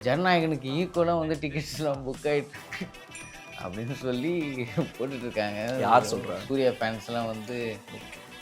ஜனநாயகனுக்கு ஈக்குவலாக வந்து டிக்கெட்ஸ்லாம் புக் ஆகிட்டு அப்படின்னு சொல்லி போட்டுட்ருக்காங்க. யார் சொல்கிறா? சூர்யா ஃபேன்ஸ்லாம் வந்து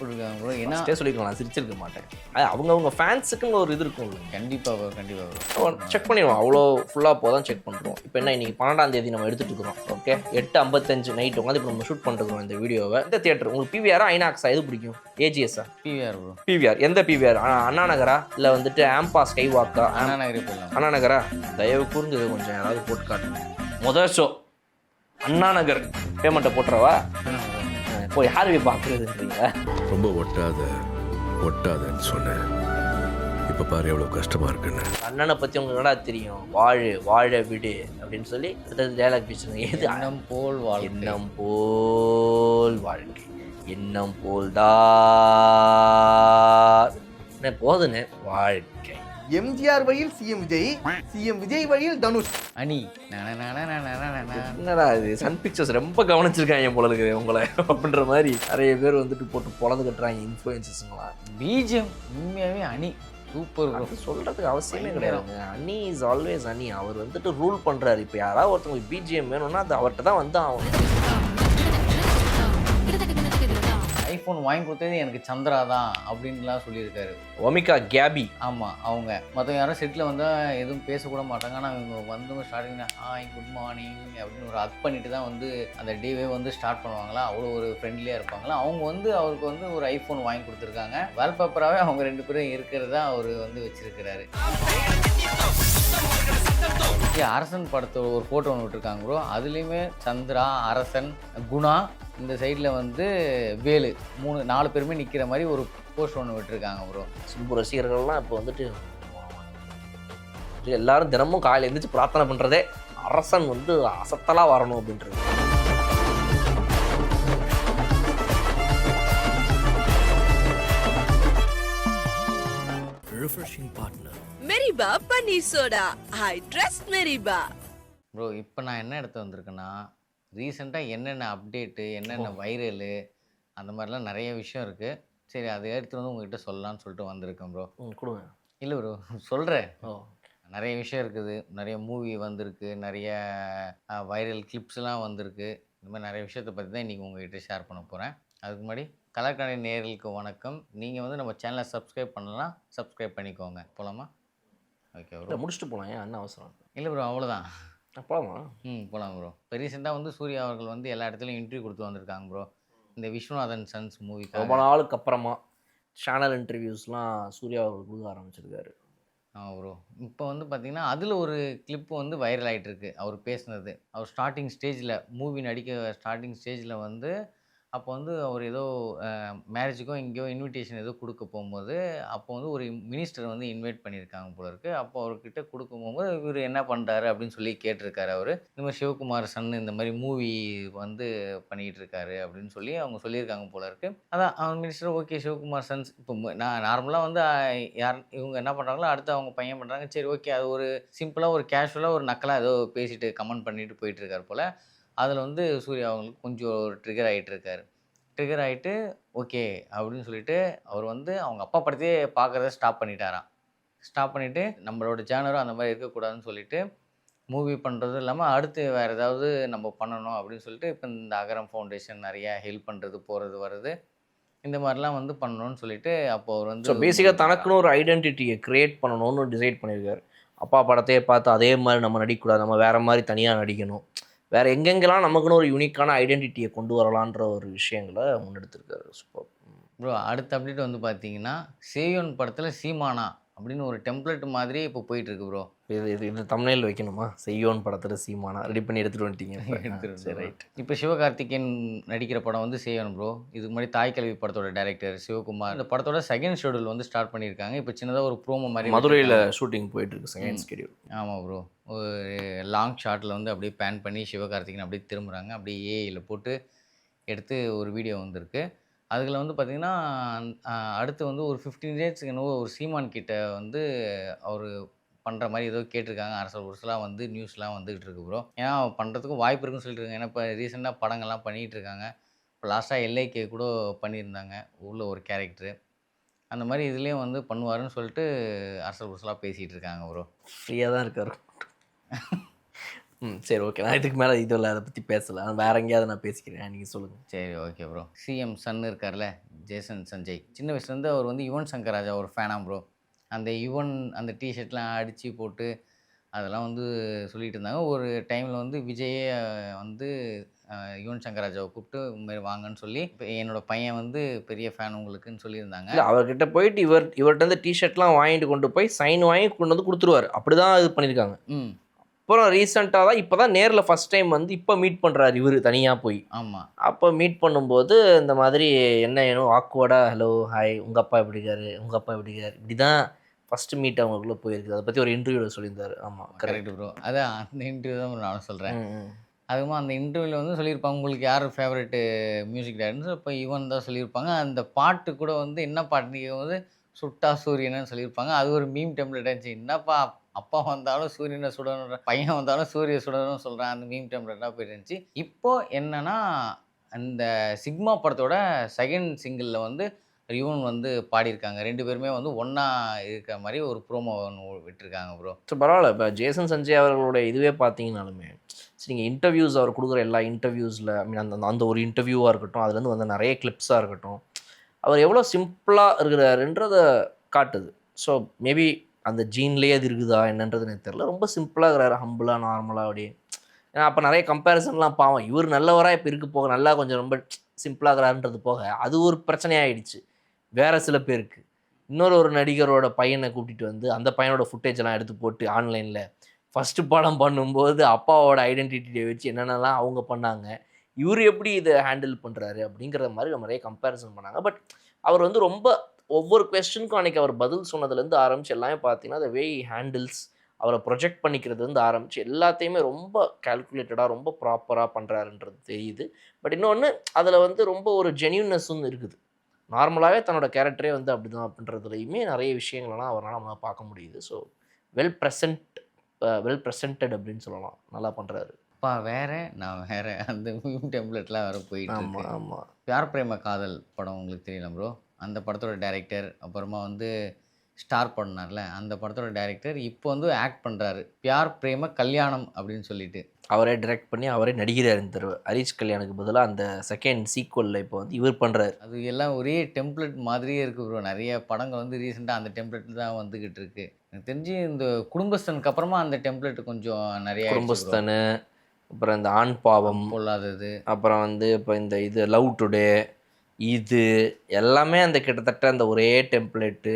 போட்டுருக்காங்க ப்ரோ. ஏன்னா சொல்லிக்கலாம், நான் சிரிச்சிருக்க மாட்டேன். அது அவங்கவுங்க ஃபேன்ஸுக்குன்னு ஒரு இது இருக்கும். கண்டிப்பாக ப்ரோ, கண்டிப்பாக ப்ரோ. செக் பண்ணிடுவோம், அவ்வளோ ஃபுல்லாக போதான் செக் பண்ணுறோம். இப்போ என்ன, இன்னைக்கு 12ஆம் தேதி நம்ம எடுத்துகிட்டு இருக்கிறோம். ஓகே, 8:55 நைட் உட்காந்து இப்போ நம்ம ஷூட் பண்ணிருக்கோம் இந்த வீடியோவை. இந்த தியேட்டர் உங்களுக்கு பிவிஆரா ஐநாக்ஸா எது பிடிக்கும்? ஏஜிஎஸ்ஸா? PVR bro. பிவிஆர். எந்த பிவிஆர்? அண்ணா நகரா இல்லை வந்துட்டு ஆம்பா ஸ்கை வாக்கா? அண்ணா நகரே போயிடலாம். அண்ணா நகரா? தயவு கூர்ந்து கொஞ்சம் யாராவது போட்டு காட்டுங்க. முதல் ஷோ அண்ணா நகர். பேமெண்ட்டை போட்டுறவா? இப்போ யார் போய் பார்க்குறதுன்றீங்க? ரொம்ப ஒட்டாதன்னு சொன்னேன். இப்போ பாரு எவ்வளோ கஷ்டமாக இருக்குன்னு. அண்ணனை பற்றி உங்களுக்கு என்னடா தெரியும்? வாழ விடு அப்படின்னு சொல்லி அடுத்தது டயலாக் பேசுங்க. எது? எண்ணம் போல் வாழ்க்கை. எண்ணம் போல் வாழ்க்கை, எண்ணம் போல் தான் போதுன்னு வாழ்க்கை. எம்ஜிஆர் வழியில் சிஎம் விஜய், சிஎம் விஜய் வழியில் தனுஷ். அணி என்னடா இது? சன் பிக்சர்ஸ் ரொம்ப கவனிச்சிருக்காங்க போல இருக்கு உங்களை அப்படின்ற மாதிரி நிறைய பேர் வந்துட்டு போட்டு பொழந்து கட்டுறாங்க இன்ஃப்ளூயன்சஸ்ங்களா. பிஜிஎம் உண்மையாகவே அணி சூப்பர் ப்ரோ. சொல்கிறதுக்கு அவசியமே கிடையாதுங்க. அணி இஸ் ஆல்வேஸ் அணி. அவர் வந்துட்டு ரூல் பண்ணுறாரு. இப்போ யாராவது ஒருத்தவங்களுக்கு பிஜிஎம் வேணும்னா அது அவர்கிட்ட தான் வந்து ஆகும். ஐஃபோன் வாங்கி கொடுத்தது எனக்கு சந்திரா தான் அப்படின்லாம் சொல்லியிருக்காரு. ஒமிகா கேபி. ஆமாம், அவங்க மற்ற யாரும் செட்டில் வந்தால் எதுவும் பேசக்கூட மாட்டாங்க. ஆனால் இவங்க வந்து ஸ்டார்டிங்கில் ஹாய் குட் மார்னிங் அப்படின்னு ஒரு ஹக் பண்ணிட்டு தான் வந்து அந்த டேவே வந்து ஸ்டார்ட் பண்ணுவாங்களா. அவ்வளோ ஒரு ஃப்ரெண்ட்லியாக இருப்பாங்களா. அவங்க வந்து அவருக்கு வந்து ஒரு ஐஃபோன் வாங்கி கொடுத்துருக்காங்க. வால்பேப்பராகவே அவங்க 2 பேரும் இருக்கிறதா அவர் வந்து வச்சிருக்கிறாரு. அரசன் படத்தோட ஒரு ஃபோட்டோ ஒன்று விட்டுருக்காங்க ப்ரோ. அதுலேயுமே சந்திரா, அரசன், குணா, இந்த சைடில் வந்து வேலு, 4 பேருமே நிற்கிற மாதிரி ஒரு போஸ்ட் ஒன்று விட்டுருக்காங்க ப்ரோ. சிம்பு ரசிகர்கள்லாம் இப்போ வந்துட்டு எல்லாரும் தினமும் காலையில் எழுந்திரிச்சு பிரார்த்தனை பண்ணுறதே அரசன் வந்து அசத்தலாக வரணும் அப்படின்றது. Refreshing partner. Meriba paneer soda. I trust Meriba. Bro, இப்போ நான் என்ன எடுத்து வந்திருக்கேன்னா, ரீசெண்டாக என்னென்ன அப்டேட்டு, என்னென்ன வைரலு, அந்த மாதிரிலாம் நிறைய விஷயம் இருக்குது. சரி, அதை எடுத்துகிட்டு வந்து உங்கள்கிட்ட சொல்லலான்னு சொல்லிட்டு வந்திருக்கேன் ப்ரோ. கொடுங்க. இல்லை ப்ரோ, சொல்கிறேன். ஓ, நிறைய விஷயம் இருக்குது. நிறைய மூவி வந்திருக்கு, நிறைய வைரல் கிளிப்ஸ்லாம் வந்திருக்கு. இந்த மாதிரி நிறைய விஷயத்தை பற்றி தான் இன்றைக்கி உங்கள்கிட்ட ஷேர் பண்ண போகிறேன். அதுக்கு முன்னாடி கலர்காணி நேயர்களுக்கு வணக்கம். நீங்கள் வந்து நம்ம சேனலை சப்ஸ்கிரைப் பண்ணலாம், சப்ஸ்கிரைப் பண்ணிக்கோங்க. போகலாமா? ஓகே ப்ரோ, முடிச்சுட்டு போகலாம். ஏன் என்ன அவசரம்? இல்லை ப்ரோ, அவ்வளோதான். போகலாமா? போகலாம் ப்ரோ. இப்போ ரீசெண்டாக வந்து சூர்யா அவர்கள் வந்து எல்லா இடத்துலையும் இன்டர்வியூ கொடுத்து வந்திருக்காங்க ப்ரோ. இந்த விஸ்வநாதன் சன்ஸ் மூவிக்கு ரொம்ப நாளுக்கு அப்புறமா சேனல் இன்டர்வியூஸ்லாம் சூர்யா அவர்கள் கொடுக்க ஆரம்பிச்சிருக்காரு. ப்ரோ, இப்போ வந்து பார்த்தீங்கன்னா அதில் ஒரு கிளிப்பு வந்து வைரல் ஆகிட்டு இருக்கு. அவர் பேசுனது, அவர் ஸ்டார்டிங் ஸ்டேஜில் மூவி நடிக்க ஸ்டார்டிங் ஸ்டேஜில் வந்து அப்போ வந்து அவர் ஏதோ மேரேஜுக்கோ எங்கேயோ இன்விடேஷன் ஏதோ கொடுக்க போகும்போது அப்போ வந்து ஒரு மினிஸ்டர் வந்து இன்வைட் பண்ணியிருக்காங்க போல இருக்குது. அப்போ அவர்கிட்ட கொடுக்க போகும்போது இவர் என்ன பண்ணுறாரு அப்படின்னு சொல்லி கேட்டிருக்காரு. அவர் இந்த மாதிரி சிவகுமார் சன் இந்த மாதிரி மூவி வந்து பண்ணிகிட்டு இருக்காரு அப்படின்னு சொல்லி அவங்க சொல்லியிருக்காங்க போல இருக்குது. அதான் அவங்க மினிஸ்டர் ஓகே சிவகுமார் சன்ஸ். இப்போ நான் நார்மலாக வந்து யார் இவங்க என்ன பண்ணுறாங்களோ அடுத்து அவங்க பையன் பண்ணுறாங்க. சரி ஓகே, அது ஒரு சிம்பிளாக ஒரு கேஷுவலாக ஒரு நக்கலாக ஏதோ பேசிட்டு கமெண்ட் பண்ணிட்டு போயிட்டுருக்காரு போல். அதில் வந்து சூர்யா அவங்களுக்கு கொஞ்சம் ஒரு ட்ரிகர் ஆகிட்டு ஓகே அப்படின்னு சொல்லிட்டு அவர் வந்து அவங்க அப்பா படத்தையே பார்க்குறத ஸ்டாப் பண்ணிவிட்டு நம்மளோட சேனலும் அந்த மாதிரி இருக்கக்கூடாதுன்னு சொல்லிட்டு மூவி பண்ணுறதும் இல்லாமல் அடுத்து வேறு ஏதாவது நம்ம பண்ணணும் அப்படின்னு சொல்லிட்டு இப்போ இந்த அகரம் ஃபவுண்டேஷன் நிறையா ஹெல்ப் பண்ணுறது, போகிறது வர்றது, இந்த மாதிரிலாம் வந்து பண்ணணும்னு சொல்லிட்டு அப்போ அவர் வந்து பேசிக்காக தனக்குன்னு ஒரு ஐடென்டிட்டியை க்ரியேட் பண்ணணும்னு டிசைட் பண்ணியிருக்காரு. அப்பா படத்தையே பார்த்து அதே மாதிரி நம்ம நடிக்கக்கூடாது, நம்ம வேறு மாதிரி தனியாக நடிக்கணும், வேறு எங்கெங்கெல்லாம் நமக்குன்னு ஒரு யூனிக்கான ஐடென்டிட்டியை கொண்டு வரலான்ற ஒரு விஷயங்களை முன்னெடுத்திருக்காரு. Super bro. அடுத்த அப்டேட் வந்து பார்த்தீங்கன்னா சேயோன் படத்தில் சீமானா அப்படின்னு ஒரு டெம்ப்ளேட் மாதிரி இப்போ போயிட்டுருக்கு ப்ரோ. இது தமிழில் வைக்கணுமா? செய்யோன் படத்தில் சீமானா ரெடி பண்ணி எடுத்துகிட்டு வந்துட்டீங்க. சரி, ரைட். இப்போ சிவகார்த்திகேயன் நடிக்கிற படம் வந்து சேயோன் ப்ரோ. இதுக்கு முன்னாடி தாய் கல்வி படத்தோட டைரக்டர் சிவகுமார். இந்த படத்தோட செகண்ட் ஷெடியூல் வந்து ஸ்டார்ட் பண்ணியிருக்காங்க. இப்போ சின்னதாக ஒரு ப்ரோமோ மாதிரி மதுரையில் ஷூட்டிங் போயிட்டுருக்கு செகண்ட் ஸ்கெடியூல். ஆமாம் ப்ரோ. ஒரு லாங் ஷாட்டில் வந்து அப்படியே பேன் பண்ணி சிவகார்த்திகேயன் அப்படியே திரும்புகிறாங்க. அப்படியே ஏஐயில் போட்டு எடுத்து ஒரு வீடியோ வந்திருக்கு. அதில் வந்து பார்த்திங்கன்னா அடுத்து வந்து ஒரு 15 டேஸ்க்கு என்னவோ ஒரு சீமான் கிட்ட வந்து அவர் பண்ணுற மாதிரி ஏதோ கேட்டிருக்காங்க. அரசலாக வந்து நியூஸ்லாம் வந்துகிட்டு இருக்கு ப்ரோ. ஏன்னா பண்ணுறதுக்கும் வாய்ப்பு இருக்குன்னு சொல்லிட்டு இருக்காங்க. ஏன்னா இப்போ ரீசெண்டாக படங்கள்லாம் பண்ணிகிட்டு இருக்காங்க. இப்போ லாஸ்ட்டாக எல்ஐகே கூட பண்ணியிருந்தாங்க உள்ள ஒரு கேரக்டரு. அந்த மாதிரி இதுலேயும் வந்து பண்ணுவாருன்னு சொல்லிட்டு அரசலாக பேசிகிட்டு இருக்காங்க ப்ரோ. ஃப்ரீயாக தான் இருக்கார். சரி ஓகே. நான் இதுக்கு மேலே இதில் அதை பற்றி பேசலை. வேறு எங்கேயாவது நான் பேசிக்கிறேன், நீங்கள் சொல்லுங்கள். சரி ஓகே ப்ரோ. சிஎம் சன் இருக்கார்ல, ஜேசன் சஞ்சய். சின்ன வயசுலேருந்து அவர் வந்து யுவன் சங்கர் ராஜா ஒரு ஃபேனாக ப்ரோ. அந்த யுவன் அந்த டிஷர்ட்லாம் அடித்து போட்டு அதெல்லாம் வந்து சொல்லிட்டு இருந்தாங்க. ஒரு டைமில் வந்து விஜயே வந்து யுவன் சங்கர் ராஜாவை கூப்பிட்டு இதுமாரி வாங்கன்னு சொல்லி, இப்போ என்னோட பையன் வந்து பெரிய ஃபேன் உங்களுக்குன்னு சொல்லியிருந்தாங்க. இல்லை, அவர்கிட்ட போயிட்டு இவர்கிட்ட வந்து டிஷர்ட்லாம் வாங்கிட்டு கொண்டு போய் சைன் வாங்கி கொண்டு வந்து கொடுத்துருவார். அப்படி தான் இது பண்ணியிருக்காங்க. அப்புறம் ரீசெண்டாக தான் இப்போ தான் நேரில் ஃபஸ்ட் டைம் வந்து இப்போ மீட் பண்ணுறாரு இவர் தனியாக போய். ஆமாம். அப்போ மீட் பண்ணும்போது இந்த மாதிரி என்ன வேணும் ஆக்வர்டாக ஹலோ ஹாய் உங்கள் அப்பா எப்படி இருக்காரு, உங்கள் அப்பா எப்படி இருக்காரு, இப்படி தான் ஃபஸ்ட்டு மீட் அவங்களுக்குள்ளே போயிருக்குது. அதை பற்றி ஒரு இன்டர்வியூவில் சொல்லியிருந்தாரு. ஆமாம் கரெக்ட் ப்ரோ. அதான் அந்த இன்டர்வியூ தான் நானும் சொல்கிறேன். அதுவும் அந்த இன்டர்வியூவில் வந்து சொல்லியிருப்பாங்க உங்களுக்கு யார் ஃபேவரெட்டு மியூசிக் டைரக்டர்னு. இப்போ யுவன் தான் சொல்லியிருப்பாங்க. அந்த பாட்டு கூட வந்து என்ன பாட்டு வந்து சுட்டா சூரியன்னு சொல்லியிருப்பாங்க. அது ஒரு மீம் டெம்ப்ளேட் ஆச்சு. என்னப்பா அப்பா வந்தாலும் சூரியனை சுடணும், பையன் வந்தாலும் சூரிய சுடணும்னு சொல்கிறேன். அந்த மீம் டெம்ப்ளேட்டாக போயிருந்துச்சு. இப்போ என்னன்னா அந்த சிக்மா படத்தோட செகண்ட் சிங்கிளில் வந்து யுவன் வந்து பாடியிருக்காங்க. 2 பேருமே வந்து ஒன்றா இருக்கிற மாதிரி ஒரு ப்ரோமோ ஒன்று விட்டுருக்காங்க ப்ரோ. ஸோ பரவாயில்ல. இப்போ ஜேசன் சஞ்சய் அவர்களுடைய இதுவே பார்த்தீங்கன்னாலுமே சரி, நீங்கள் இன்டர்வியூஸ் அவர் கொடுக்குற எல்லா இன்டர்வியூஸில் ஐ மீன் அந்த அந்த ஒரு இன்டர்வியூவாக இருக்கட்டும், அதுலேருந்து வந்த நிறைய கிளிப்ஸாக இருக்கட்டும், அவர் எவ்வளோ சிம்பிளாக இருக்கிறாருன்றதை காட்டுது. ஸோ மேபி அந்த ஜீன்லேயே அது இருக்குதா என்னன்றது எனக்கு தெரியல. ரொம்ப சிம்பிளாக இருக்கிறாரு, ஹம்பிளாக நார்மலாக அப்படியே. ஏன்னா அப்போ நிறைய கம்பேரிசன்லாம் பாவம் இவர் நல்லவராக இப்போ இருக்கு போக நல்லா கொஞ்சம் ரொம்ப சிம்பிளாக இருக்கிறாருன்றது போக அது ஒரு பிரச்சனையாகிடுச்சு வேறு சில பேருக்கு. ஒரு நடிகரோட பையனை கூட்டிகிட்டு வந்து அந்த பையனோட ஃபுட்டேஜெல்லாம் எடுத்து போட்டு ஆன்லைனில் ஃபஸ்ட்டு படம் பண்ணும்போது அப்பாவோட ஐடென்டிட்டியை வச்சு என்னென்னலாம் அவங்க பண்ணாங்க, இவர் எப்படி இதை ஹேண்டில் பண்ணுறாரு அப்படிங்கிற மாதிரி நம்ம நிறைய கம்பேரிசன் பண்ணாங்க. பட் அவர் வந்து ரொம்ப ஒவ்வொரு கொஸ்டினுக்கும் அன்றைக்கி அவர் பதில் சொன்னதுலேருந்து ஆரம்பித்து எல்லாமே பார்த்தீங்கன்னா அந்த வே ஹேண்டில்ஸ் அவரை ப்ரொஜெக்ட் பண்ணிக்கிறது வந்து ஆரம்பித்து எல்லாத்தையுமே ரொம்ப கால்குலேட்டடாக ரொம்ப ப்ராப்பராக பண்ணுறாருன்றது தெரியுது. பட் இன்னொன்று அதில் வந்து ரொம்ப ஒரு ஜென்யூன்னஸும் இருக்குது. நார்மலாகவே தன்னோட கேரக்டரே வந்து அப்படி தான் அப்படின்றதுலையுமே நிறைய விஷயங்கள்லாம் அவரால் நம்ம பார்க்க முடியுது. ஸோ வெல் ப்ரெசென்டட் அப்படின்னு சொல்லலாம். நல்லா பண்ணுறாரு. அப்பா வேற நான் வேற அந்த மீம் டெம்ப்ளேட்லாம் வேறு போயிட்டு இருக்கு. ஆமாம் ஆமாம். பியார் பிரேம காதல் படம் உங்களுக்கு தெரியல ப்ரோ. அந்த படத்தோட டைரக்டர் அப்புறமா வந்து ஸ்டார் பண்ணார்ல அந்த படத்தோட டைரக்டர் இப்போ வந்து ஆக்ட் பண்ணுறாரு. பியார் பிரேம கல்யாணம் அப்படின்னு சொல்லிட்டு அவரே டைரக்ட் பண்ணி அவரே நடிக்கிறார். இந்த தடவை ஹரிஷ் கல்யாணுக்கு பதிலாக அந்த செகண்ட் சீக்வலில் இப்போ வந்து இவர் பண்ணுறாரு. அது எல்லாம் ஒரே டெம்ப்ளேட் மாதிரியே இருக்குது ப்ரோ. நிறைய படங்கள் வந்து ரீசெண்டாக அந்த டெம்ப்ளேட் தான் வந்துக்கிட்டு இருக்கு. எனக்கு தெரிஞ்சு இந்த குடும்பஸ்தனுக்கு அப்புறமா அந்த டெம்ப்ளேட் கொஞ்சம் நிறைய குடும்பஸ்தனு, அப்புறம் இந்த ஆண் பாவம் பொல்லாதது, அப்புறம் வந்து இப்போ இந்த இது லவ் டுடே, இது எல்லாமே அந்த கிட்டத்தட்ட அந்த ஒரே டெம்ப்ளேட்டு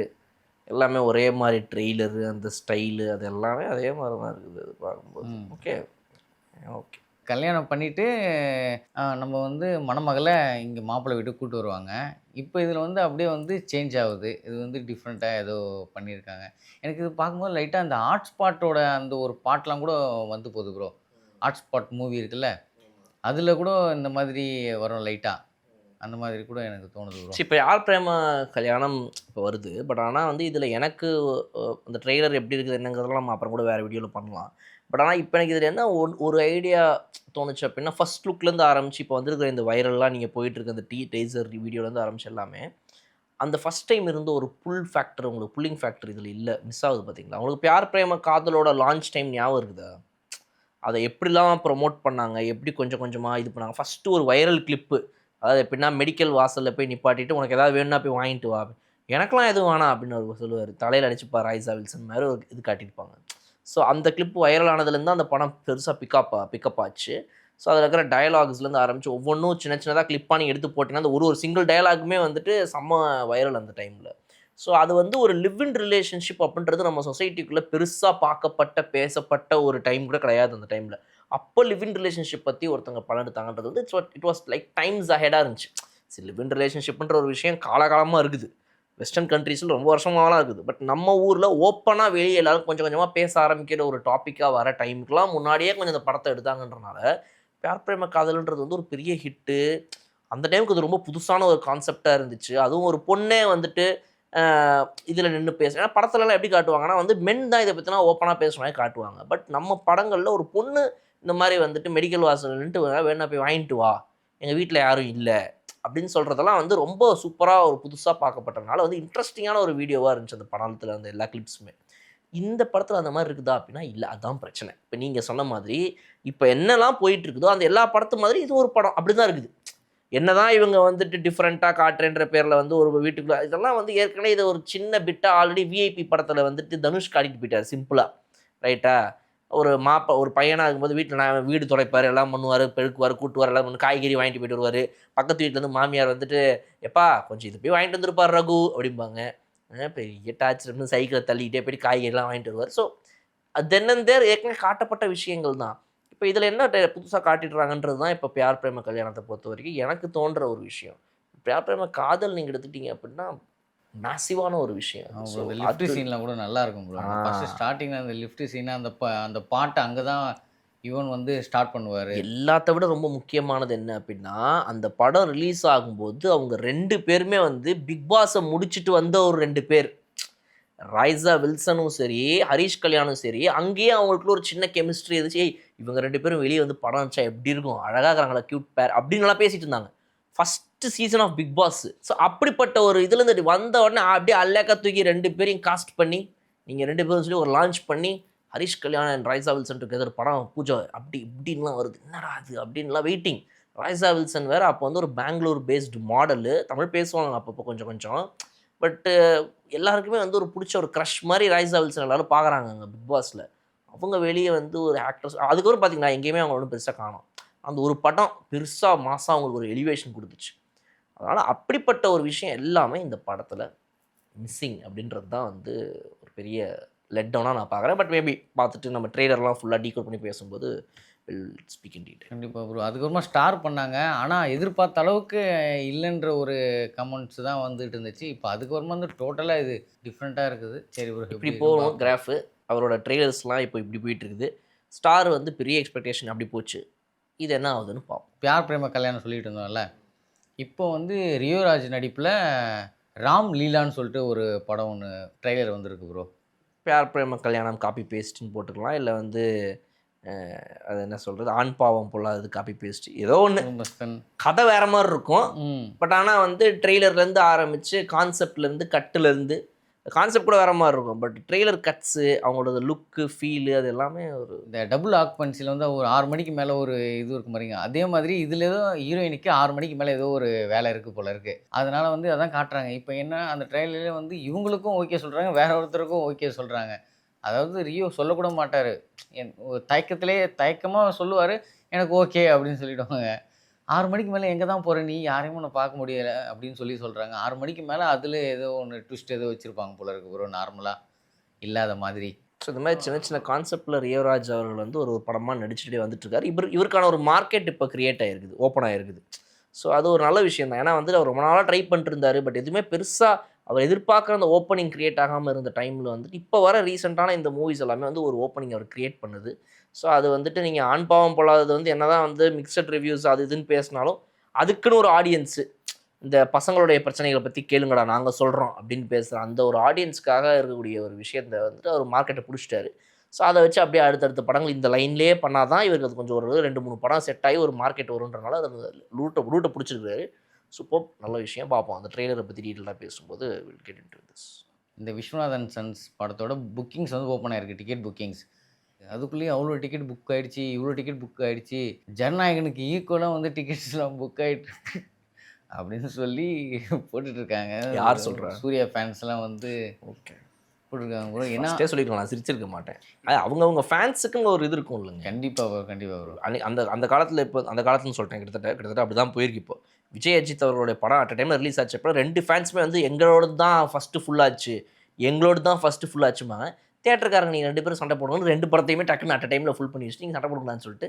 எல்லாமே ஒரே மாதிரி ட்ரெய்லரு அந்த ஸ்டைலு அது எல்லாமே அதே மாதிரி தான் இருக்குது அது பார்க்கும்போது. Okay okay. கல்யாணம் பண்ணிவிட்டு நம்ம வந்து மணமகளை இங்கே மாப்பிள்ளை வீட்டுக்கு கூப்பிட்டு வருவாங்க. இப்போ இதில் வந்து அப்படியே வந்து சேஞ்ச் ஆகுது. இது வந்து டிஃப்ரெண்ட்டாக ஏதோ பண்ணியிருக்காங்க. எனக்கு இது பார்க்கும்போது லைட்டாக அந்த ஹாட்ஸ்பாட்டோட அந்த ஒரு பாட்டெலாம் கூட வந்து போகுது ப்ரோ. ஹாட்ஸ்பாட் மூவி இருக்குல்ல, அதில் கூட இந்த மாதிரி வரும் லைட்டாக. அந்த மாதிரி கூட எனக்கு தோணுது ப்ரோ. இப்போ யார் பிரேம கல்யாணம் இப்போ வருது. பட் ஆனால் வந்து இதில் எனக்கு அந்த ட்ரெய்லர் எப்படி இருக்குது என்னங்கிறதெல்லாம் நம்ம அப்புறம் கூட வேறு வீடியோவில் பண்ணலாம். பட் ஆனால் இப்போ எனக்கு இதில் என்ன ஒரு ஐடியா தோணுச்சு அப்படின்னா ஃபஸ்ட் லுக்லேருந்து ஆரம்பிச்சு இப்போ வந்துருக்கிற இந்த வைரல்லாம் நீங்கள் போயிட்டுருக்க அந்த டீசர் வீடியோலேருந்து ஆரம்பிச்சு எல்லாமே அந்த ஃபஸ்ட் டைம் இருந்த ஒரு ஃபேக்டர் உங்களுக்கு புல்லிங் ஃபேக்டர் இதில் இல்லை, மிஸ் ஆகுது பார்த்தீங்களா? உங்களுக்கு பியார் பிரேம காதலோட லான்ச் டைம் ஞாபகம் இருக்குதா? அதை எப்படிலாம் ப்ரொமோட் பண்ணாங்க, எப்படி கொஞ்சம் கொஞ்சமாக இது பண்ணாங்க. ஃபஸ்ட்டு ஒரு வைரல் கிளிப்பு, அதாவது எப்படின்னா மெடிக்கல் வாசலில் போய் நிப்பாட்டிட்டு உனக்கு ஏதாவது வேணும்னா போய் வாங்கிட்டு வா, எனக்கெலாம் எதுவும் வேணாம் அப்படின்னு அவர் சொல்லுவார். தலையில் அடிச்சுப்பா ராய்ஸா வில்சன் மாதிரி ஒரு இது காட்டியிருப்பாங்க. ஸோ அந்த கிளிப்பு வைரல் ஆனதுலேருந்து அந்த படம் பெருசாக பிக்கப் ஆச்சு. ஸோ அதில் இருக்கிற டயலாக்ஸ்லேருந்து ஆரம்பித்து ஒவ்வொன்றும் சின்ன சின்னதாக கிளிப்பாக நீங்கள் எடுத்து போட்டிங்கன்னா அந்த ஒரு சிங்கிள் டயலாகுமே வந்துட்டு செம்ம வைரல் அந்த டைமில். ஸோ அது வந்து ஒரு லிவ் இன் ரிலேஷன்ஷிப் அப்படின்றது நம்ம சொசைட்டிக்குள்ளே பெருசாக பார்க்கப்பட்ட பேசப்பட்ட ஒரு டைம் கூட கிடையாது அந்த டைமில். அப்போ லிவ் இன் ரிலேஷன்ஷிப் பற்றி ஒருத்தவங்க படம் எடுத்தாங்கன்றது வந்து இட் வாஸ் லைக் டைம்ஸ் அஹெடாக இருந்துச்சு. சரி, லிவ் இன் ரிலேஷன்ஷிப்ன்ற ஒரு விஷயம் காலகாலமாக இருக்குது, வெஸ்டர்ன் கண்ட்ரீஸில் ரொம்ப வருஷமாகலாம் இருக்குது. பட் நம்ம ஊரில் ஓப்பனாக வெளியே எல்லாரும் கொஞ்சம் கொஞ்சமாக பேச ஆரம்பிக்கிற ஒரு டாப்பிக்காக வர டைமுக்குலாம் முன்னாடியே கொஞ்சம் இந்த படத்தை எடுத்தாங்கன்றனால பியார் பிரேம காதல்ன்றது வந்து ஒரு பெரிய ஹிட்டு. அந்த டைமுக்கு அது ரொம்ப புதுசான ஒரு கான்செப்டாக இருந்துச்சு. அதுவும் ஒரு பொண்ணே வந்துட்டு இதில் நின்று பேச, ஏன்னா படத்துலலாம் எப்படி காட்டுவாங்கன்னா வந்து மென் தான் இதை பற்றினா ஓப்பனாக பேசுனாலே காட்டுவாங்க. பட் நம்ம படங்களில் ஒரு பொண்ணு இந்த மாதிரி வந்துட்டு மெடிக்கல் வாசல் நின்றுட்டு வேணா போய் வாங்கிட்டு வா, எங்கள் வீட்டில் யாரும் இல்லை அப்படின்னு சொல்கிறதெல்லாம் வந்து ரொம்ப சூப்பராக ஒரு புதுசாக பார்க்கப்பட்டதுனால வந்து இன்ட்ரெஸ்டிங்கான ஒரு வீடியோவாக இருந்துச்சு அந்த படத்தில் அந்த எல்லா கிளிப்ஸுமே. இந்த படத்தில் அந்த மாதிரி இருக்குதா அப்படின்னா இல்லை, அதுதான் பிரச்சனை. இப்போ நீங்கள் சொன்ன மாதிரி இப்போ என்னெல்லாம் போயிட்டு இருக்குதோ அந்த எல்லா படத்து மாதிரி இது ஒரு படம் அப்படி தான் இருக்குது. என்னதான் இவங்க வந்துட்டு டிஃப்ரெண்ட்டாக காட்டுறேன்ற பேரில் வந்து ஒரு வீட்டுக்குள்ள இதெல்லாம் வந்து ஏற்கனவே இது ஒரு சின்ன பிட்டாக ஆல்ரெடி விஐபி படத்தில் வந்துட்டு தனுஷ் காட்டிட்டு போயிட்டார் சிம்பிளாக, ரைட்டா? ஒரு பையனாக இருக்கும்போது வீட்டில் நான் வீடு துடைப்பார், எல்லாம் பண்ணுவார், பெருக்குவார், கூட்டுவார், எல்லாம் பண்ணு, காய்கறி வாங்கிட்டு போயிட்டு வருவார். பக்கத்து வீட்டிலேருந்து மாமியார் வந்துட்டு எப்பா கொஞ்சம் இது போய் வாங்கிட்டு வந்துருப்பார் ரகு அப்படிம்பாங்க. பெரிய டார்ச்சர்னு சைக்கிளை தள்ளிக்கிட்டே போயிட்டு காய்கறிலாம் வாங்கிட்டு வருவார். ஸோ அது தென்னந்தேர் ஏற்கனவே காட்டப்பட்ட விஷயங்கள் தான். இப்போ இதில் என்ன புதுசாக காட்டிடுறாங்கன்றது தான் இப்போ பியார் பிரேம கல்யாணத்தை பொறுத்த வரைக்கும் எனக்கு தோன்ற ஒரு விஷயம். பியார் பிரேம காதல் நீங்கள் எடுத்துட்டீங்க அப்படின்னா மேசிவான ஒரு விஷயம். அவங்க லிஃப்ட் சீன்லாம் கூட நல்லா இருக்கும் ப்ரோ. ஃபர்ஸ்ட் ஸ்டார்டிங்ல அந்த லிஃப்ட் சீன் அந்த பாட்டு அங்கே தான் யுவன் வந்து ஸ்டார்ட் பண்ணுவார். எல்லாத்த விட ரொம்ப முக்கியமானது என்ன அப்படின்னா, அந்த படம் ரிலீஸ் ஆகும்போது அவங்க 2 பேருமே வந்து பிக் பாஸை முடிச்சுட்டு வந்த ஒரு 2 பேர். ராய்ஸா வில்சனும் சரி, ஹரிஷ் கல்யாணும் சரி, அங்கேயே அவங்களுக்குள்ள ஒரு சின்ன கெமிஸ்ட்ரி இருந்துச்சு. ஏய் இவங்க 2 பேரும் வெளியே வந்து படம் வச்சா எப்படி இருக்கும், அழகாக இருக்கிறாங்களா, கியூட் பேர் அப்படின்லாம் பேசிட்டு இருந்தாங்க first season of Bigg Boss. So அப்படிப்பட்ட ஒரு இதுலேருந்து வந்த உடனே அப்படியே அல்லக்கா தூக்கி 2 பேரையும் காஸ்ட் பண்ணி நீங்கள் 2 பேரும் சொல்லி ஒரு லான்ச் பண்ணி ஹரிஷ் கல்யாண் அண்ட் ராய்ஸா வில்சன் டுகெதர் படம் பூஜை அப்படி இப்படின்லாம் வருது. என்னடா அது அப்படின்லாம் வெயிட்டிங். ராய்ஸா வில்சன் வேறு அப்போ வந்து ஒரு பெங்களூர் பேஸ்டு மாடலு, தமிழ் பேசுவாங்க அப்பப்போ கொஞ்சம் கொஞ்சம். பட்டு எல்லாருக்குமே வந்து ஒரு பிடிச்ச ஒரு க்ரஷ் மாதிரி ராய்ஸா வில்சன் எல்லாரும் பார்க்குறாங்க அங்கே பிக் பாஸில். அவங்க வெளியே வந்து ஒரு ஆக்ட்ரஸ் அதுக்கப்புறம் பார்த்தீங்கன்னா எங்கேயுமே அவங்க ஒன்றும் பெருசாக காணோம். அந்த ஒரு படம் பெருசாக மாதம் அவங்களுக்கு ஒரு எலிவேஷன் கொடுத்துச்சு. அதனால் அப்படிப்பட்ட ஒரு விஷயம் எல்லாமே இந்த படத்தில் மிஸ்ஸிங் அப்படின்றது தான் வந்து ஒரு பெரிய லெட் டவுனாக நான் பார்க்குறேன். பட் மேபி பார்த்துட்டு நம்ம ட்ரெய்லர்லாம் ஃபுல்லாக டீகோட் பண்ணி பேசும்போது வில் ஸ்பீக் இன் டீடைல். கண்டிப்பாக ப்ரோ. அதுக்கப்புறமா ஸ்டார் பண்ணாங்க. ஆனால் எதிர்பார்த்த அளவுக்கு இல்லைன்ற ஒரு கமெண்ட்ஸ் தான் வந்துட்டு இருந்துச்சு. இப்போ அதுக்கப்புறமா வந்து டோட்டலாக இது டிஃப்ரெண்ட்டாக இருக்குது. சரி ப்ரோ, இப்படி போகணும் கிராஃபு. அவரோட ட்ரெய்லர்ஸ்லாம் இப்போ இப்படி போயிட்டு இருக்குது. ஸ்டார் வந்து பெரிய எக்ஸ்பெக்டேஷன் அப்படி போச்சு. இது என்ன ஆகுதுன்னு பார்ப்போம். பியார் பிரேம கல்யாணம் சொல்லிட்டு இருந்தோம்ல, இப்போ வந்து ரியோராஜ் நடிப்பில் ராம் லீலான்னு சொல்லிட்டு ஒரு படம் ஒன்று ட்ரெய்லர் வந்திருக்கு ப்ரோ. பியார் பிரேம கல்யாணம் காப்பி பேஸ்ட்டுன்னு போட்டுக்கலாம், இல்லை வந்து அது என்ன சொல்கிறது ஆண் பாவம் பொல்லாதது காப்பி பேஸ்ட் ஏதோ ஒன்று. கதை வேறு மாதிரி இருக்கும். பட் ஆனால் வந்து ட்ரெய்லர்லேருந்து ஆரம்பித்து கான்செப்ட்லேருந்து கட்டுலேருந்து கான்செப்ட் கூட வேறு மாதிரி இருக்கும். பட் ட்ரெய்லர் கட்ஸு அவங்களோட லுக்கு ஃபீலு அது எல்லாமே ஒரு இந்த டபுள் ஆக்குபென்சியில் வந்து ஒரு 6 மணிக்கு மேலே ஒரு இது இருக்கு மாதிரிங்க. அதே மாதிரி இதில் ஏதோ ஹீரோயினுக்கு 6 மணிக்கு மேலே ஏதோ ஒரு வேலை இருக்குது போல இருக்குது. அதனால் வந்து அதான் காட்டுறாங்க. இப்போ என்ன அந்த ட்ரெய்லர்லேயே வந்து இவங்களுக்கும் ஓகே சொல்கிறாங்க, வேற ஒருத்தருக்கும் ஓகே சொல்கிறாங்க. அதாவது ரியோ சொல்லக்கூட மாட்டார், தயக்கமாக சொல்லுவார் எனக்கு ஓகே அப்படின்னு சொல்லிவிடுவாங்க. 6 மணிக்கு மேலே எங்கே தான் போகிற நீ, யாரையும் நான் பார்க்க முடியலை அப்படின்னு சொல்கிறாங்க. 6 மணிக்கு மேலே அதில் ஏதோ ஒன்று ட்விஸ்ட் ஏதோ வச்சுருப்பாங்க போல இருக்கு ப்ரோ, நார்மலாக இல்லாத மாதிரி. ஸோ இந்த மாதிரி சின்ன சின்ன கான்செப்டில் ரியோராஜ் அவர்கள் வந்து ஒரு படமாக நடிச்சுட்டே வந்துட்டுருக்காரு. இவருக்கான ஒரு மார்க்கெட் இப்போ க்ரியேட் ஆகிருக்குது, ஓப்பன் ஆகிருக்குது. ஸோ அது ஒரு நல்ல விஷயம் தான். ஏன்னா வந்து அவர் ரொம்ப நாளாக ட்ரை பண்ணிட்டு இருந்தார். பட் எதுவுமே பெருசாக அவர் எதிர்பார்க்குற அந்த ஓப்பனிங் க்ரியேட் ஆகாமல் இருந்த டைமில் வந்துட்டு இப்போ வர ரீசெண்டான இந்த மூவிஸ் எல்லாமே வந்து ஒரு ஓப்பனிங் அவர் க்ரியேட் பண்ணுது. ஸோ அது வந்துட்டு நீங்கள் ஆண் பாவம் போலாதது வந்து என்ன தான் வந்து மிக்சட் ரிவ்யூஸ் அது இதுன்னு பேசினாலும் அதுக்குன்னு ஒரு ஆடியன்ஸு இந்த பசங்களுடைய பிரச்சனைகளை பற்றி கேளுங்கடா நாங்கள் சொல்கிறோம் அப்படின்னு பேசுகிற அந்த ஒரு ஆடியன்ஸ்க்காக இருக்கக்கூடிய ஒரு விஷயத்தை வந்துட்டு அவர் மார்க்கெட்டை பிடிச்சிட்டாரு. ஸோ அதை வச்சு அப்படியே அடுத்தடுத்த படங்கள் இந்த லைன்லேயே பண்ணால் தான் இவருக்கு அது கொஞ்சம் ஒரு 2-3 படம் செட் ஆகி ஒரு மார்க்கெட் வருன்றனால அது ரூட்டை பிடிச்சிருக்காரு. சூப்பர், நல்ல விஷயம். பார்ப்போம் அந்த ட்ரெய்லரை பற்றி டீட்டெயிலாக பேசும்போது வில் கெட் இன்டு திஸ். இந்த விஸ்வநாதன் சன்ஸ் படத்தோட புக்கிங்ஸ் வந்து ஓப்பன் ஆயிருக்கு, டிக்கெட் புக்கிங்ஸ். அதுக்குள்ளேயே அவ்வளோ டிக்கெட் புக் ஆகிடுச்சு, இவ்வளோ டிக்கெட் புக் ஆகிடுச்சு, ஜனநாயகனுக்கு ஈக்குவலாக வந்து டிக்கெட்ஸ்லாம் புக் ஆகிட்டு அப்படின்னு சொல்லி போட்டுட்ருக்காங்க. யார் சொல்கிறா? சூர்யா ஃபேன்ஸ்லாம் வந்து ஓகே போட்டுருக்காங்க ப்ரோ. ஏன்னா சொல்லிக்கலாம், நான் சிரிச்சிருக்க மாட்டேன். அவங்க ஃபேன்ஸுக்குன்னு ஒரு இது இருக்கும் இல்லைங்க. கண்டிப்பாக வரும். அந்த காலத்தில் இப்போ அந்த காலத்துலன்னு சொல்லிட்டேன், கிட்டத்தட்ட அப்படி தான் போயிருக்கு. இப்போ விஜய் அஜித் அவர்களுடைய படம் அட் டைமில் ரிலீஸ் ஆச்சு. அப்புறம் 2 ஃபேன்ஸுமே வந்து எங்களோட தான் ஃபஸ்ட்டு ஃபுல்லாச்சு, எங்களோட தான் ஃபஸ்ட்டு ஃபுல்லாச்சுமாங்க. தியேட்டருக்காரங்க நீங்கள் 2 பேரும் சண்டை போடணும், 2 படத்தையுமே டக்குன்னு அட் டைமில் ஃபுல் பண்ணி வச்சுட்டு நீங்கள் சண்டை போடக்கூடாதுன்னு சொல்லிட்டு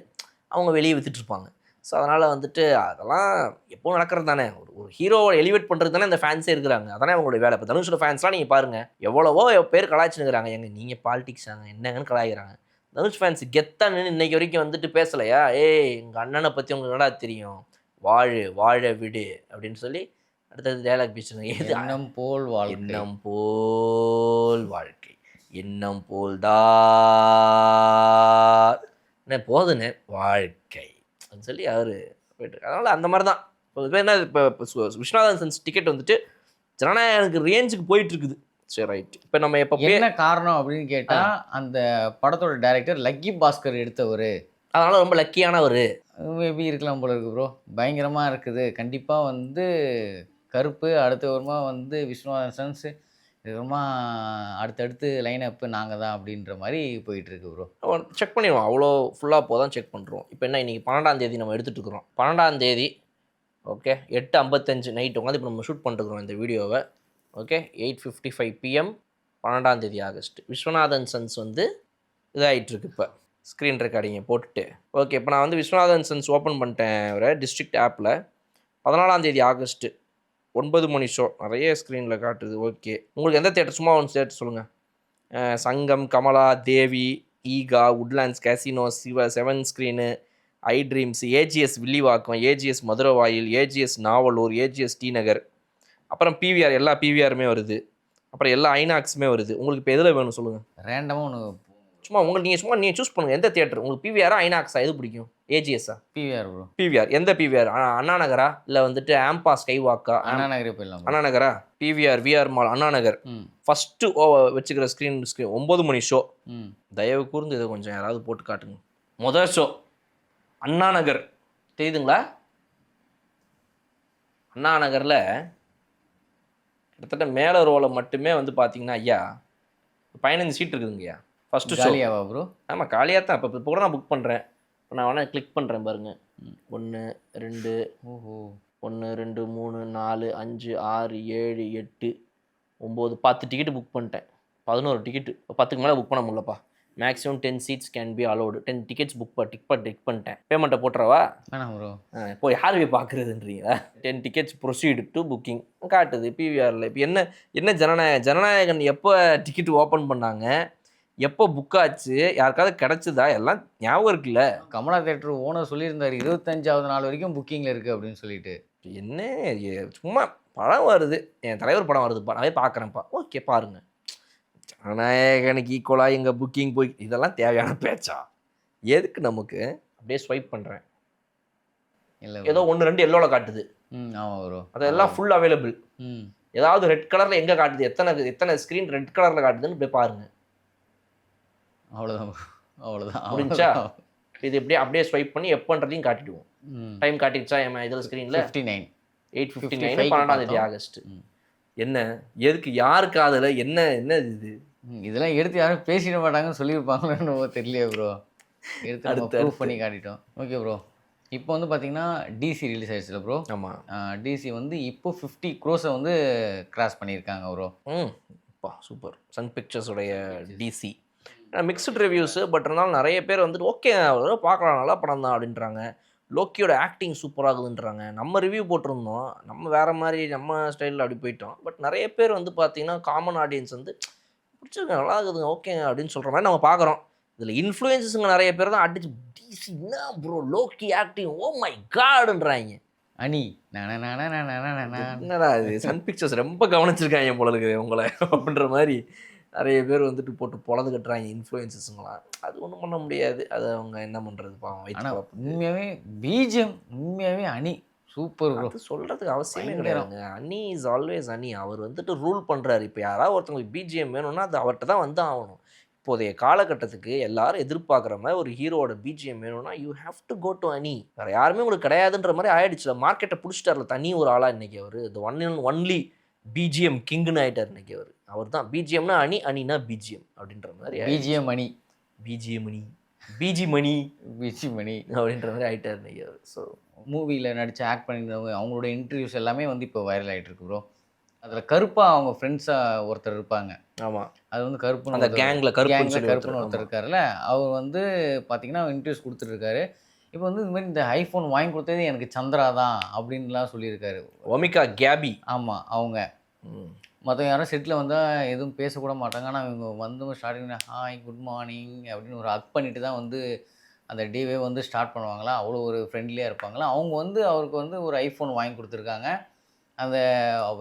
அவங்க வெளியே விற்றுட்ருப்பாங்க. ஸோ அதனால் வந்துட்டு அதெல்லாம் எப்போவும் நடக்கிறது தானே. ஒரு ஹீரோவை எலிவேட் பண்ணுறது தானே இந்த ஃபேன்ஸே இருக்கிறாங்க. அதானே அவங்களுடைய வேலை. இப்போ தனுஷோட ஃபேன்ஸ்லாம் நீங்கள் பாருங்கள், எவ்வளவோ பேர் கலாய்ச்சினுக்கிறாங்க. நீங்கள் பாலிடிக்ஸாங்க என்னங்கன்னு கலாய்க்கிறாங்க. தனுஷ் ஃபேன்ஸ் கெத்தா நின்று இன்னைக்கு வரைக்கும் வந்துட்டு பேசலையா, எங்கள் அண்ணனை பற்றி உங்களுக்கு என்னடா தெரியும், வாழ விடு அப்படின்னு சொல்லி அடுத்தது டயலாக் பேசுங்க. எண்ணம் போல் வாழ்க்கை, எண்ணம் போல் வாழ்க்கை, எண்ணம் போல் தான் என்ன போதுன்னு வாழ்க்கை அப்படின்னு சொல்லி அவர் போயிட்டுருக்கு. அதனால் அந்த மாதிரி தான் இப்போ என்ன இப்போ விஸ்வநாதன் சன்ஸ் டிக்கெட் வந்துட்டு ஜனநாயகனுக்கு ரேஞ்சுக்கு போயிட்டுருக்குது. சரி ரைட். இப்போ நம்ம எப்போ என்ன காரணம் அப்படின்னு கேட்டா அந்த படத்தோட டைரக்டர் லக்கி பாஸ்கர் எடுத்தவர். அதனால ரொம்ப லக்கியானவர். மேபி இருக்கலாம் போல இருக்கு ப்ரோ. பயங்கரமா இருக்குது. கண்டிப்பா வந்து கருப்பு, அடுத்த வருமா வந்து விஸ்வநாதன் சன்ஸ், இதுமா அடுத்தடுத்து லைன் அப் நாங்க தான் அப்படின்ற மாதிரி போயிட்டு இருக்கு ப்ரோ. செக் பண்ணிடுவோம். அவ்வளோ ஃபுல்லாக போதான் செக் பண்ணுறோம். இப்போ என்ன இன்னைக்கு 12ஆம் தேதி நம்ம எடுத்துகிட்டு இருக்கிறோம். 12ஆம் தேதி ஓகே 8:55 நைட் உட்காந்து இப்போ நம்ம ஷூட் பண்ணிட்டுருக்கிறோம் இந்த வீடியோவை. ஓகே 8:55 PM 12ஆம் தேதி ஆகஸ்ட். விஸ்வநாதன் சன்ஸ் வந்து இதாகிட்டுருக்கு. இப்போ ஸ்க்ரீன் ரெக்கார்டிங்கை போட்டுட்டு ஓகே இப்போ நான் வந்து விஸ்வநாதன் சன்ஸ் ஓப்பன் பண்ணிட்டேன் ஒரு டிஸ்ட்ரிக்ட் ஆப்பில். 14ஆம் தேதி ஆகஸ்ட்டு 9 மணி ஷோ நிறைய ஸ்க்ரீனில் காட்டுது. ஓகே உங்களுக்கு எந்த தேட்டர் சும்மா ஒன்று தேட்டர் சொல்லுங்கள். Sangam, Kamala, Devi, Eega, Woodlands, Casino, Siva, 7 screen, I Dreams, AGS Villivakkam, AGS Maduravoyal, AGS Navalur, AGS T Nagar, அப்புறம் பிவிஆர் எல்லா பிவிஆருமே வருது, அப்புறம் எல்லா ஐநாக்ஸுமே வருது. உங்களுக்கு இப்போ எதில் வேணும் சொல்லுங்கள். ரேண்டமாக ஒன்று சும்மா நீங்கள் சூஸ் பண்ணுங்கள் எந்த தேட்டர் உங்களுக்கு. பிவிஆரா ஐநாக்ஸா எது பிடிக்கும்? ஏஜிஎஸ்ஸா? PVR bro. பிவிஆர். எந்த பிவிஆர்? அண்ணா நகரா இல்லை வந்துட்டு ஆம்பா ஸ்கை வாக்கா? அண்ணா நகரே போயிடலாம். அண்ணா நகரா? PVR VR mall Anna Nagar first வச்சுக்கிற ஸ்க்ரீன் 9 மணி ஷோ. தயவு கூர்ந்து இதை கொஞ்சம் யாராவது போட்டு காட்டுங்க. முதல் ஷோ அண்ணா நகர் தெரியுதுங்களா? அண்ணா நகரில் கிட்டத்தட்ட மேலே ரோவில் மட்டுமே வந்து பார்த்தீங்கன்னா ஐயா 15 சீட் இருக்குதுங்கய்யா. First show. காலியாவா ப்ரோ? ஆமாம் காலியாக தான். இப்போ கூட நான் புக் பண்ணுறேன். இப்போ நான் வேணால் கிளிக் பண்ணுறேன் பாருங்கள். 1 2 ஓஹோ 1 2 3 4 5 6 7 8 9 10 டிக்கெட்டு புக் பண்ணிட்டேன். 11 டிக்கெட்டு. 10க்கு மேலே புக் பண்ண முடியலப்பா. Maximum 10 seats can be allowed. 10 tickets book டிக் பண்ணிட்டேன். பேமெண்ட்டை போட்டுறவா? வேணாம் ப்ரோ. இப்போ யார் போய் பார்க்குறதுன்றீங்களா? 10 tickets ப்ரொசீடு டு புக்கிங் காட்டுது பிவிஆரில். இப்போ என்ன ஜனநாயகன் எப்போ டிக்கெட் ஓப்பன் பண்ணாங்க, எப்போ புக் ஆச்சு, யாருக்காவது கிடச்சிதா எல்லாம் ஞாபகம் இருக்குல்ல. கமலா தேட்டர் ஓனர் சொல்லியிருந்தார் 25வது நாள் வரைக்கும் புக்கிங்கில் இருக்குது அப்படின்னு சொல்லிட்டு. என்ன சும்மா படம் வருது, என் தலைவர் படம் வருதுப்பா, நான் பார்க்குறேன்ப்பா. ஓகே பாருங்கள். ஜனநாயகனுக்கு ஈக்குவலாக எங்கள் புக்கிங் போய் இதெல்லாம் தேவையான பேச்சா? எதுக்கு நமக்கு? அப்படியே ஸ்வைப் பண்ணுறேன். இல்லை ஏதோ 1 2 எல்லோவில் காட்டுது. ஆமாம் ப்ரோ. அதெல்லாம் ஃபுல் அவைலபிள். ஏதாவது ரெட் கலரில் எங்கே காட்டுது, எத்தனை ஸ்க்ரீன் ரெட் கலரில் காட்டுதுன்னு போய் பாருங்கள். அவ்வளோதான் முடிஞ்சா இது அப்படியே ஸ்வைப் பண்ணி எப்போன்றதையும் காட்டிடுவோம். டைம் காட்டிடுச்சா என் இதில் ஸ்க்ரீனில்? 8:59 12ஆம் தேதி ஆகஸ்ட். என்ன எதுக்கு யாருக்கு அதில் என்ன இது? இதெல்லாம் எடுத்து யாரும் பேசிட மாட்டாங்கன்னு சொல்லியிருப்பாங்களோ தெரியலையே ப்ரோ. எடுத்து நம்ம ப்ரூஃப் பண்ணி காட்டிட்டோம். Okay bro. இப்போ வந்து பார்த்தீங்கன்னா டிசி ரிலீஸ் ஆயிடுச்சுல ப்ரோ. ஆமாம். டிசி வந்து இப்போ 50 crores வந்து கிராஸ் பண்ணியிருக்காங்க ப்ரோ. சூப்பர். சன் பிக்சர்ஸுடைய டிசி மிக்ஸ்டு ரிவ்யூஸு. பட் இருந்தாலும் நிறைய பேர் வந்துட்டு ஓகே பார்க்கலாம் நல்ல படம் தான் அப்படின்றாங்க. லோக்கியோட ஆக்டிங் சூப்பராகுதுன்றாங்க. நம்ம ரிவ்யூ போட்டிருந்தோம், நம்ம வேறு மாதிரி நம்ம ஸ்டைலில் அப்படி போயிட்டோம். பட் நிறைய பேர் வந்து பார்த்தீங்கன்னா காமன் ஆடியன்ஸ் வந்து பிடிச்சிருக்க நல்லா இருக்குதுங்க ஓகேங்க அப்படின்னு சொல்கிற மாதிரி நம்ம பார்க்குறோம். இதில் இன்ஃப்ளூயன்ஸுங்க நிறைய பேர் தான் அடிச்சு டிசி என்ன bro Loki acting oh my காடுன்றாங்க. அனி என்னடா இது சன் பிக்சர்ஸ் ரொம்ப கவனிச்சிருக்காங்க போல இருக்குது உங்களை அப்படின்ற மாதிரி நிறைய பேர் வந்துட்டு போட்டு பொழந்து கட்டுறாங்க இன்ஃப்ளூயன்சஸ்ங்களாம். அது ஒன்றும் பண்ண முடியாது. அது அவங்க என்ன பண்ணுறது பாவம். ஆனால் உண்மையாகவே பிஜிஎம் உண்மையாகவே அனி சூப்பர் ப்ரோ. அது சொல்கிறதுக்கு அவசியமே கிடையாதுங்க. அனி இஸ் ஆல்வேஸ் அனி. அவர் வந்துட்டு ரூல் பண்ணுறாரு. இப்போ யாராவது ஒருத்தவங்களுக்கு பிஜிஎம் வேணும்னா அது அவர்கிட்ட தான் வந்து ஆகணும். இப்போதைய காலகட்டத்துக்கு எல்லாரும் எதிர்பார்க்குற மாதிரி ஒரு ஹீரோவோட பிஜிஎம் வேணும்னா you have to go to Ani. வேறு யாருமே உங்களுக்கு கிடையாதுன்ற மாதிரி ஆயிடுச்சுல. மார்க்கெட்டை பிடிச்சிட்டார்ல தனி ஒரு ஆளாக இன்றைக்கி அவர். The one and only BGM கிங்குன்னு ஆகிட்டார் இன்றைக்கி அவர். அவர் தான் பிஜிஎம்னா அனி, அனினா பிஜிஎம் அப்படின்ற மாதிரி. பிஜிஎம் அனி, பிஜிஎம் அனி, பிஜி மணி அப்படின்ற மாதிரி ஆகிட்டார் இன்றைக்கி அவர். ஸோ மூவியில் நடித்து ஆக்ட் பண்ணியிருந்தவங்க அவங்களோட இன்டர்வியூஸ் எல்லாமே வந்து இப்போ வைரல் ஆகிட்டு இருக்கு ப்ரோ. அதில் கருப்பாக அவங்க ஃப்ரெண்ட்ஸாக ஒருத்தர் இருப்பாங்க. ஆமாம். அது வந்து கருப்பு அந்த கேங்கில் கருப்புன்னு ஒருத்தர் இருக்காருல்ல. அவர் வந்து பார்த்தீங்கன்னா இன்டர்வியூஸ் கொடுத்துட்ருக்காரு. இப்போ வந்து இந்த மாதிரி இந்த ஐஃபோன் வாங்கி கொடுத்தது எனக்கு சந்திரா தான் அப்படின்லாம் சொல்லியிருக்காரு. ஒமிகா கேபி. ஆமாம் அவங்க. மற்றவங்க யாரும் செட்டில் வந்தால் எதுவும் பேசக்கூட மாட்டாங்க. ஆனால் இவங்க வந்து ஸ்டார்டிங்கில் ஹாய் குட் மார்னிங் அப்படின்னு ஒரு ஹக் பண்ணிட்டு தான் வந்து அந்த டேவே வந்து ஸ்டார்ட் பண்ணுவாங்களா. அவ்வளோ ஒரு ஃப்ரெண்ட்லியாக இருப்பாங்களா. அவங்க வந்து அவருக்கு வந்து ஒரு ஐஃபோன் வாங்கி கொடுத்துருக்காங்க. அந்த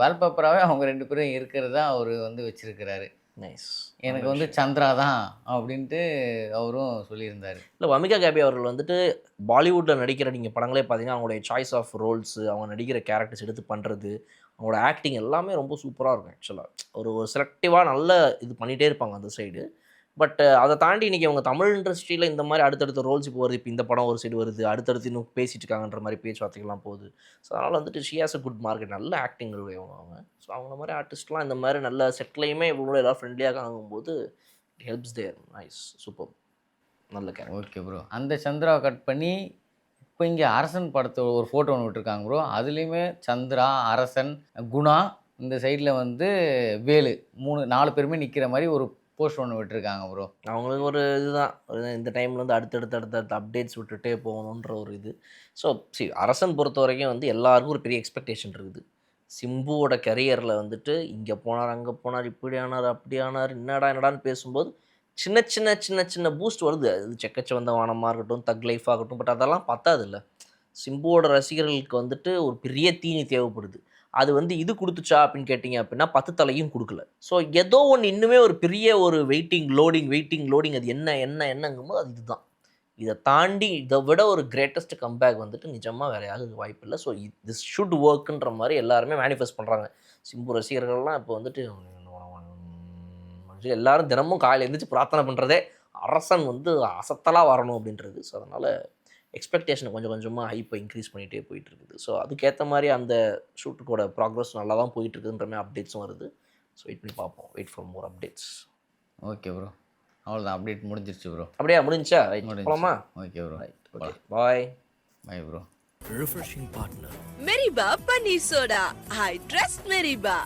வால்பேப்பராகவே அவங்க 2 பேரும் இருக்கிறதா அவர் வந்து வச்சுருக்கிறாரு. நைஸ். எனக்கு வந்து சந்திரா தான் அப்படின்ட்டு அவரும் சொல்லியிருந்தார். இல்லை வமிகா கேபி அவர்கள் வந்துட்டு பாலிவுட்டில் நடிக்கிற நீங்கள் படங்களே பார்த்தீங்கன்னா அவங்களுடைய சாய்ஸ் ஆஃப் ரோல்ஸு, அவங்க நடிக்கிற கேரக்டர்ஸ் எடுத்து பண்ணுறது, அவங்களோட ஆக்டிங் எல்லாமே ரொம்ப சூப்பராக இருக்கும் ஆக்சுவலாக. ஒரு செலக்டிவாக நல்ல இது பண்ணிகிட்டே இருப்பாங்க அந்த சைடு. பட் அதை தாண்டி இன்றைக்கி அவங்க தமிழ் இண்டஸ்ட்ரியில் இந்த மாதிரி அடுத்தடுத்த ரோல்ஸ் இப்போ வருது. இப்போ இந்த படம் ஒரு சைடு வருது, அடுத்தடுத்து இன்னும் பேசிட்டு இருக்காங்கன்ற மாதிரி பேச்சுவார்த்தைகள்லாம் போகுது. ஸோ அதனால் வந்துட்டு she has a good market, நல்ல ஆக்டிங் உடையவங்க அவங்க. ஸோ அவங்க மாதிரி ஆர்டிஸ்ட்லாம் இந்த மாதிரி நல்ல செட்லையுமே இவங்களோட எல்லாம் ஃப்ரெண்ட்லியாக ஆகும்போது it helps there. Nice, super, நல்ல கேரக்டர். Okay bro. அந்த சந்திராவை கட் பண்ணி இப்போ இங்கே அரசன் படத்தை ஒரு ஃபோட்டோ ஒன்று விட்டுருக்காங்க ப்ரோ. அதுலேயுமே சந்திரா, அரசன், குணா, இந்த சைடில் வந்து வேலு, 4 பேருமே நிற்கிற மாதிரி ஒரு போஸ்ட் ஒன்று விட்டுருக்காங்க ப்ரோ. அவங்களுக்கு ஒரு இதுதான், இந்த டைமில் வந்து அடுத்தடுத்த அப்டேட்ஸ் விட்டுட்டே போகணுன்ற ஒரு இது. ஸோ அரசன் பொறுத்த வரைக்கும் வந்து எல்லாருக்கும் ஒரு பெரிய எக்ஸ்பெக்டேஷன் இருக்குது. சிம்புவோட கரியரில் வந்துட்டு இங்கே போனார், அங்கே போனார், இப்படி ஆனார், அப்படி ஆனார், என்னடான்னு பேசும்போது சின்ன பூஸ்ட் வருது. அது செக்கச்சவந்த வானமாக இருக்கட்டும், தக் லைஃப் ஆகட்டும். பட் அதெல்லாம் பத்தாது இல்லை. சிம்புவோட ரசிகர்களுக்கு வந்துட்டு ஒரு பெரிய தீனி தேவைப்படுது. அது வந்து இது கொடுத்துச்சா அப்படின்னு கேட்டிங்க அப்படின்னா 10 தலையும் கொடுக்கல. ஸோ ஏதோ ஒன்று இன்னுமே ஒரு பெரிய ஒரு வெயிட்டிங் லோடிங் அது என்னங்கும்போது அது இதுதான். இதை தாண்டி இதை விட ஒரு கிரேட்டஸ்ட் கம்பேக் வந்துட்டு நிஜமாக வேறு யாரும் வாய்ப்பு இல்லை. ஸோ திஸ் ஷுட் ஒர்க்குன்ற மாதிரி எல்லாருமே மேனிஃபெஸ்ட் பண்ணுறாங்க. சிம்பு ரசிகர்கள்லாம் இப்போ வந்துட்டு எல்லாரும் தினமும் காலையில் எழுந்திரிச்சு பிரார்த்தனை பண்ணுறதே அரசன் வந்து அசத்தலாக வரணும் அப்படின்றது. ஸோ அதனால் எக்ஸ்பெக்டேஷனை கொஞ்சம் கொஞ்சமாக ஹைப்பை இன்க்ரீஸ் பண்ணிகிட்டே போயிட்டுருக்குது. ஸோ அதுக்கேற்ற மாதிரி அந்த ஷூட்டுக்கோட ப்ராக்ரஸ் நல்லா தான் போயிட்டுருக்குன்ற மாதிரி அப்டேட்ஸும் வருது. ஸோ வெயிட் பண்ணி பார்ப்போம். Wait for more updates. Okay bro, அவ்வளோதான், அப்டேட் முடிஞ்சிருச்சு ப்ரோ. அப்படியே முடிஞ்சா? ரைட், போகலாமா? Okay bro, right, okay, bye. Bye bro. Refreshing partner. Meriba Paneer Soda. I trust Meriba.